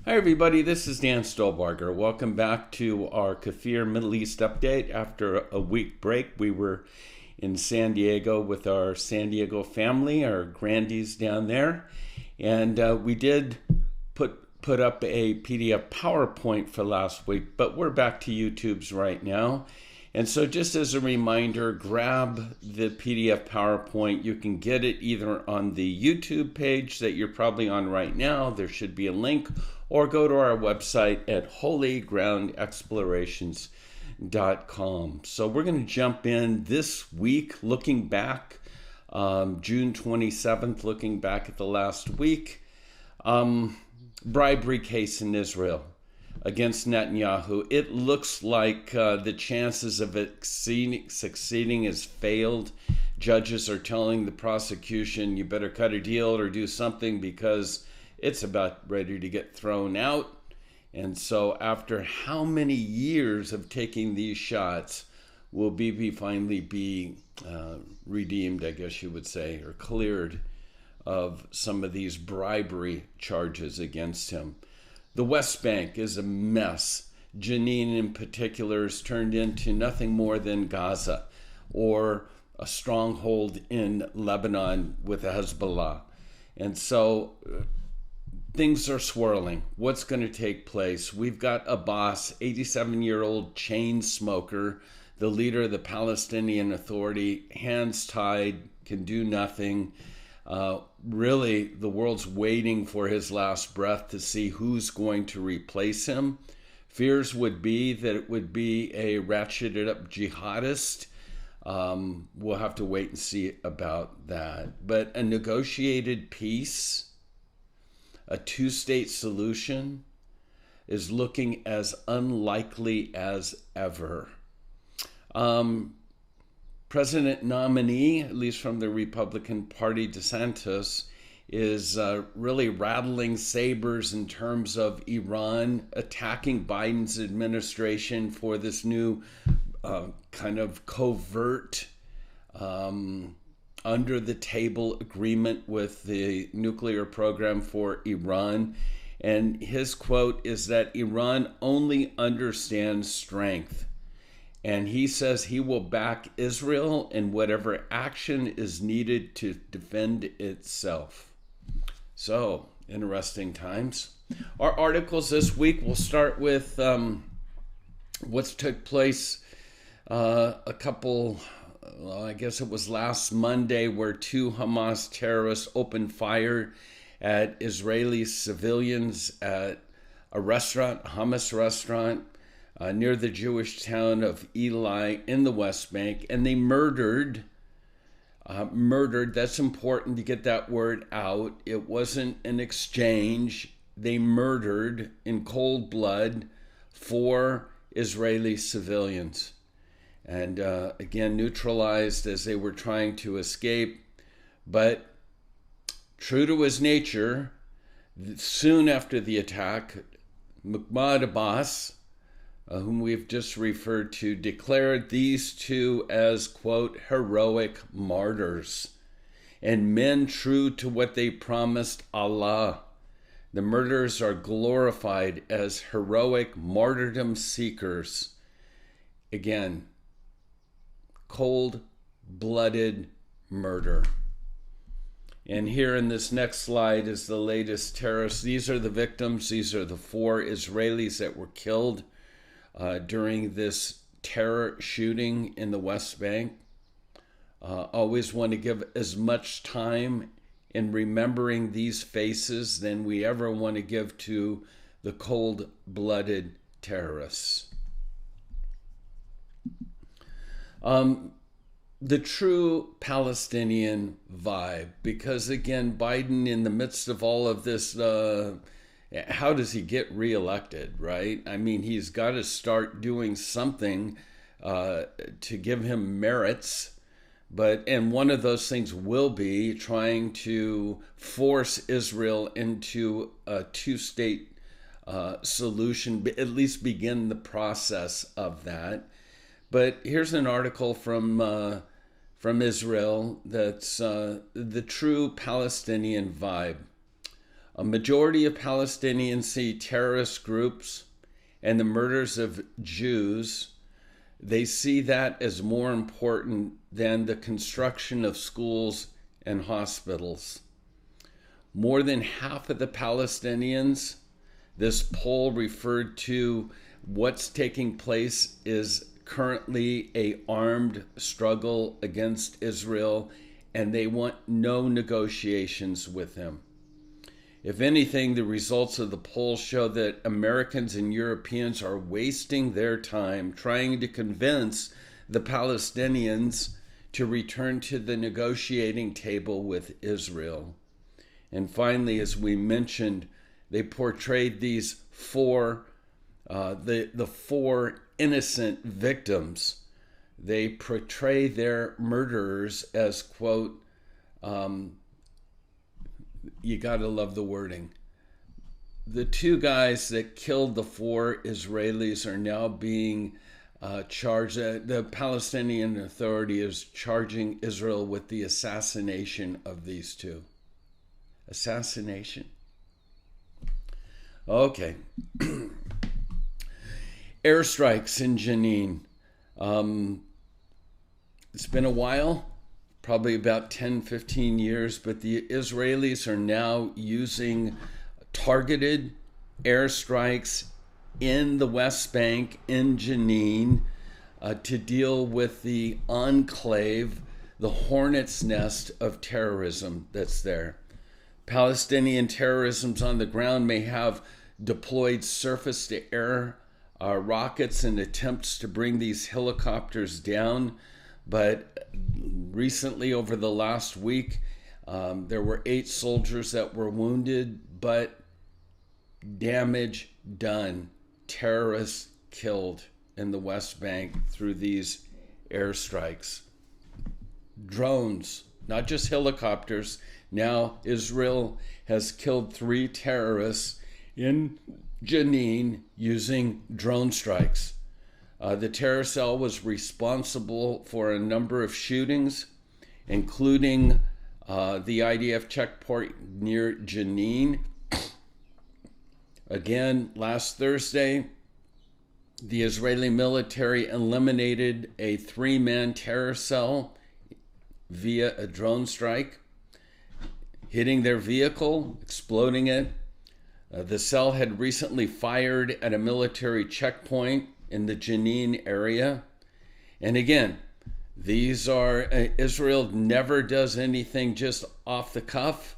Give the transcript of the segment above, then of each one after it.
Hi everybody, this is Dan Stolbarger. Welcome back to our KFIR Middle East update. After a week break, we were in San Diego with our San Diego family, our grandies down there, and we did put up a PDF PowerPoint for last week, but we're back to YouTube's right now. And so just as a reminder, grab the PDF PowerPoint. You can get it either on the YouTube page that you're probably on right now. There should be a link, or go to our website at holygroundexplorations.com. So we're going to jump in this week, looking back, June 27th, looking back at the last week. Bribery case in Israel against Netanyahu. It looks like the chances of it succeeding has failed. Judges are telling the prosecution, you better cut a deal or do something because it's about ready to get thrown out. And so after how many years of taking these shots, will Bibi finally be redeemed, I guess you would say, or cleared of some of these bribery charges against him? The West Bank is a mess. Jenin in particular is turned into nothing more than Gaza, or a stronghold in Lebanon with Hezbollah. And so things are swirling. What's going to take place? We've got Abbas, 87-year-old chain smoker, the leader of the Palestinian Authority, hands tied, can do nothing. Really, the world's waiting for his last breath to see who's going to replace him. Fears would be that it would be a ratcheted up jihadist. We'll have to wait and see about that. But a negotiated peace, a two-state solution, is looking as unlikely as ever. President nominee, at least from the Republican Party, DeSantis, is really rattling sabers in terms of Iran attacking Biden's administration for this new kind of covert under-the-table agreement with the nuclear program for Iran. And his quote is that Iran only understands strength. And he says he will back Israel in whatever action is needed to defend itself. So, interesting times. Our articles this week, we'll start with what took place I guess it was last Monday, where two Hamas terrorists opened fire at Israeli civilians at a restaurant, a hummus restaurant, near the Jewish town of Eli in the West Bank, and they murdered, that's important to get that word out. It wasn't an exchange. They murdered in cold blood 4 Israeli civilians. And again, neutralized as they were trying to escape. But true to his nature, soon after the attack, Mahmoud Abbas, whom we've just referred to, declared these two as, quote, heroic martyrs and men true to what they promised Allah. The murderers are glorified as heroic martyrdom seekers. Again, cold-blooded murder. And here in this next slide is the latest terrorists. These are the victims. These are the 4 Israelis that were killed during this terror shooting in the West Bank. Always want to give as much time in remembering these faces than we ever want to give to the cold-blooded terrorists. The true Palestinian vibe, because again, Biden, in the midst of all of this, how does he get reelected, right? I mean, he's got to start doing something to give him merits. And one of those things will be trying to force Israel into a two-state solution, at least begin the process of that. But here's an article from Israel that's the true Palestinian vibe. A majority of Palestinians see terrorist groups and the murders of Jews. They see that as more important than the construction of schools and hospitals. More than half of the Palestinians, this poll referred to what's taking place is currently an armed struggle against Israel, and they want no negotiations with him. If anything, the results of the poll show that Americans and Europeans are wasting their time trying to convince the Palestinians to return to the negotiating table with Israel. And finally, as we mentioned, they portrayed these four innocent victims. They portray their murderers as, quote, you gotta love the wording. The two guys that killed the four Israelis are now being charged. The Palestinian Authority is charging Israel with the assassination of these two. Assassination? Okay. Airstrikes in Jenin. It's been a while, probably about 10, 15 years, but the Israelis are now using targeted airstrikes in the West Bank, in Jenin, to deal with the enclave, the hornet's nest of terrorism that's there. Palestinian terrorism on the ground may have deployed surface-to-air rockets in attempts to bring these helicopters down, but recently, over the last week, there were 8 soldiers that were wounded, but damage done. Terrorists killed in the West Bank through these airstrikes. Drones, not just helicopters. Now Israel has killed 3 terrorists in Jenin using drone strikes. The terror cell was responsible for a number of shootings, including the IDF checkpoint near Jenin. Again, last Thursday, the Israeli military eliminated a 3-man terror cell via a drone strike, hitting their vehicle, exploding it. The cell had recently fired at a military checkpoint in the Jenin area. And again, these are, Israel never does anything just off the cuff.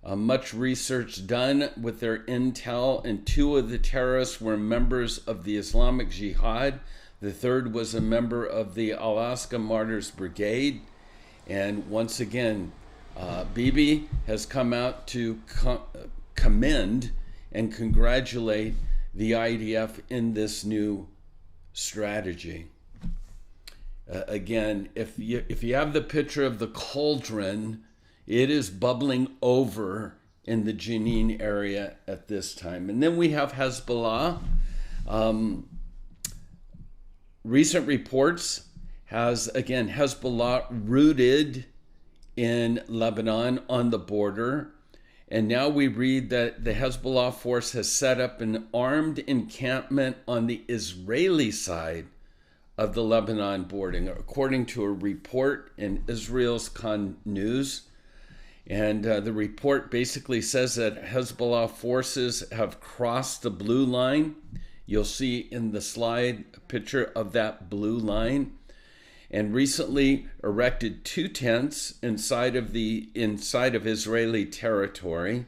Much research done with their intel, and 2 of the terrorists were members of the Islamic Jihad. The 3rd was a member of the Alaska Martyrs Brigade. And once again, Bibi has come out to commend and congratulate the IDF in this new strategy. Again, if you have the picture of the cauldron, it is bubbling over in the Jenin area at this time. And then we have Hezbollah. Recent reports has, again, Hezbollah rooted in Lebanon on the border. And now we read that the Hezbollah force has set up an armed encampment on the Israeli side of the Lebanon border, according to a report in Israel's Kan News. And the report basically says that Hezbollah forces have crossed the blue line. You'll see in the slide a picture of that blue line. And recently erected 2 tents inside of Israeli territory,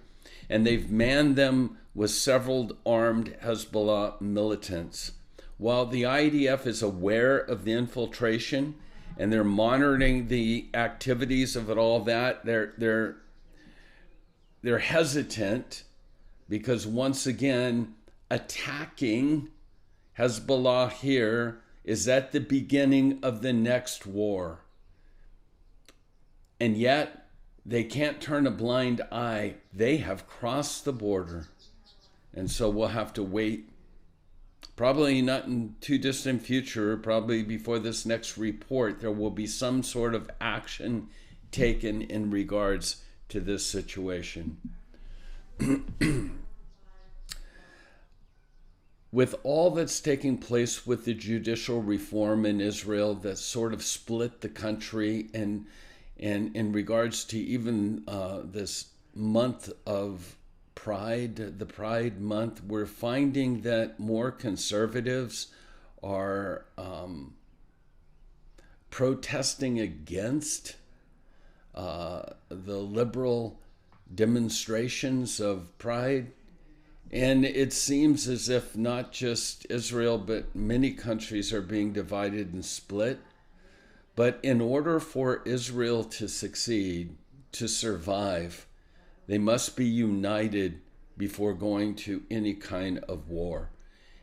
and they've manned them with several armed Hezbollah militants. While the IDF is aware of the infiltration and they're monitoring the activities of it, all that, they're hesitant, because once again, attacking Hezbollah here is at the beginning of the next war. And yet, they can't turn a blind eye. They have crossed the border. And so we'll have to wait, probably not in too distant future, probably before this next report, there will be some sort of action taken in regards to this situation. with all that's taking place with the judicial reform in Israel that sort of split the country, and in regards to even this month of Pride, the Pride month, we're finding that more conservatives are protesting against the liberal demonstrations of Pride. And it seems as if not just Israel, but many countries are being divided and split. But in order for Israel to succeed, to survive, they must be united before going to any kind of war.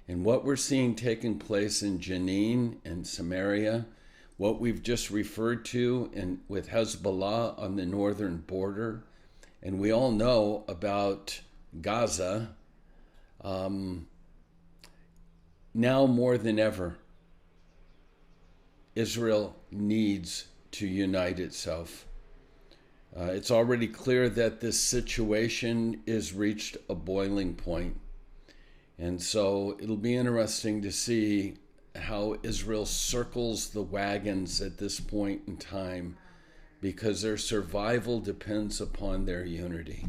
And what we're seeing taking place in Jenin and Samaria, what we've just referred to with Hezbollah on the northern border, and we all know about Gaza, now more than ever, Israel needs to unite itself. It's already clear that this situation is reached a boiling point. And so it'll be interesting to see how Israel circles the wagons at this point in time, because their survival depends upon their unity.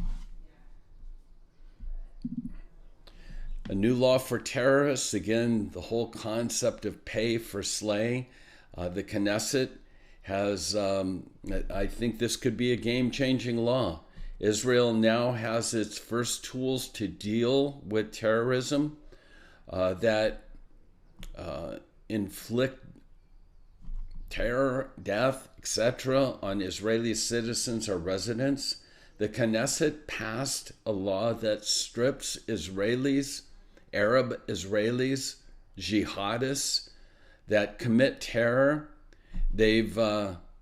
A new law for terrorists, again, the whole concept of pay for slay. The Knesset has, I think this could be a game-changing law. Israel now has its first tools to deal with terrorism that inflict terror, death, etc. on Israeli citizens or residents. The Knesset passed a law that strips Israelis, Arab Israelis, jihadists that commit terror. They've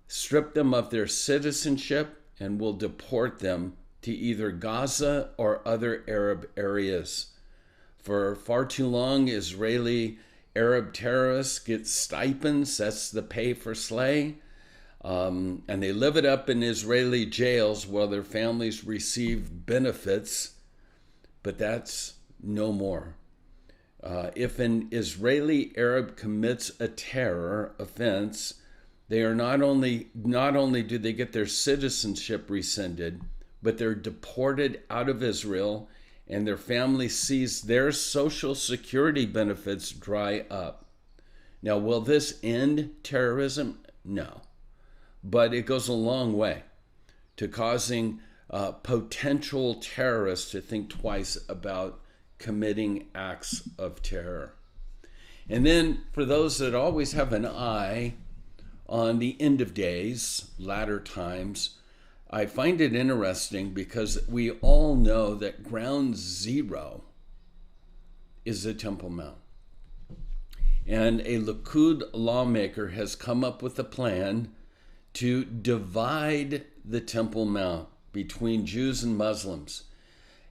stripped them of their citizenship and will deport them to either Gaza or other Arab areas. For far too long, Israeli Arab terrorists get stipends, that's the pay for slay, and they live it up in Israeli jails while their families receive benefits, but that's no more. If an Israeli Arab commits a terror offense, they are not only do they get their citizenship rescinded, but they're deported out of Israel, and their family sees their social security benefits dry up. Now, will this end terrorism? No. But it goes a long way to causing potential terrorists to think twice about committing acts of terror. And then for those that always have an eye on the end of days, latter times, I find it interesting because we all know that ground zero is the Temple Mount. And a Likud lawmaker has come up with a plan to divide the Temple Mount between Jews and Muslims.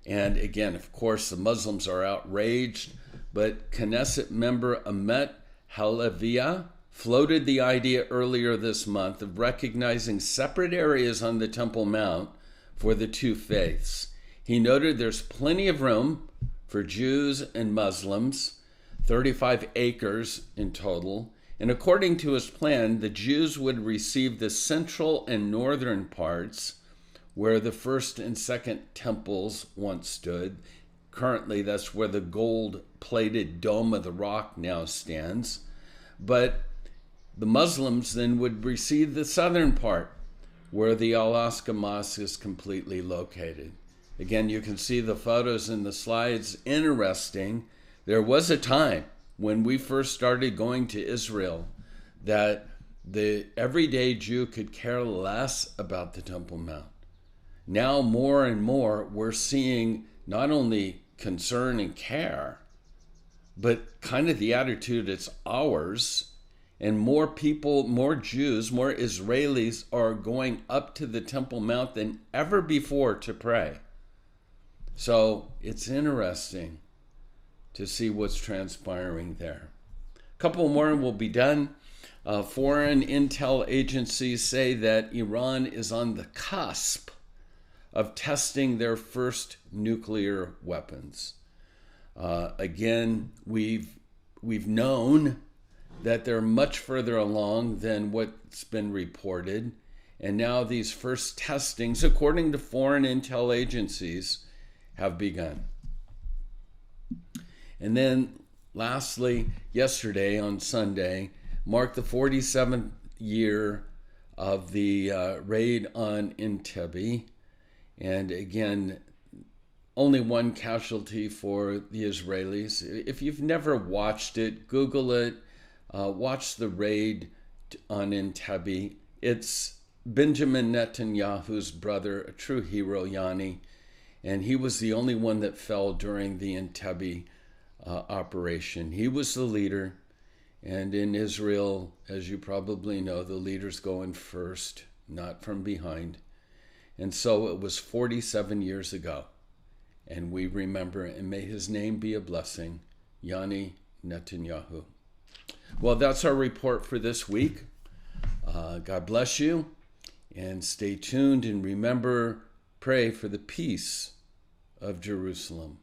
And again, of course, the Muslims are outraged, but Knesset member Ahmet Haleviah floated the idea earlier this month of recognizing separate areas on the Temple Mount for the two faiths. He noted there's plenty of room for Jews and Muslims, 35 acres in total, and according to his plan, the Jews would receive the central and northern parts where the first and second temples once stood. Currently, that's where the gold-plated Dome of the Rock now stands. But the Muslims then would receive the southern part, where the Al-Aqsa Mosque is completely located. Again, you can see the photos in the slides. Interesting. There was a time when we first started going to Israel that the everyday Jew could care less about the Temple Mount. Now, more and more, we're seeing not only concern and care, but kind of the attitude it's ours. And more people, more Jews, more Israelis are going up to the Temple Mount than ever before to pray. So it's interesting to see what's transpiring there. A couple more and we'll be done. Foreign intel agencies say that Iran is on the cusp of testing their first nuclear weapons. Again, we've known that they're much further along than what's been reported. And now these first testings, according to foreign intel agencies, have begun. And then lastly, yesterday on Sunday, marked the 47th year of the raid on Entebbe. And again, only one casualty for the Israelis. If you've never watched it, Google it. Watch the raid on Entebbe. It's Benjamin Netanyahu's brother, a true hero, Yoni. And he was the only one that fell during the Entebbe operation. He was the leader. And in Israel, as you probably know, the leaders go in first, not from behind. And so it was 47 years ago. And we remember, and may his name be a blessing, Yoni Netanyahu. Well, that's our report for this week. God bless you, and stay tuned, and remember, pray for the peace of Jerusalem.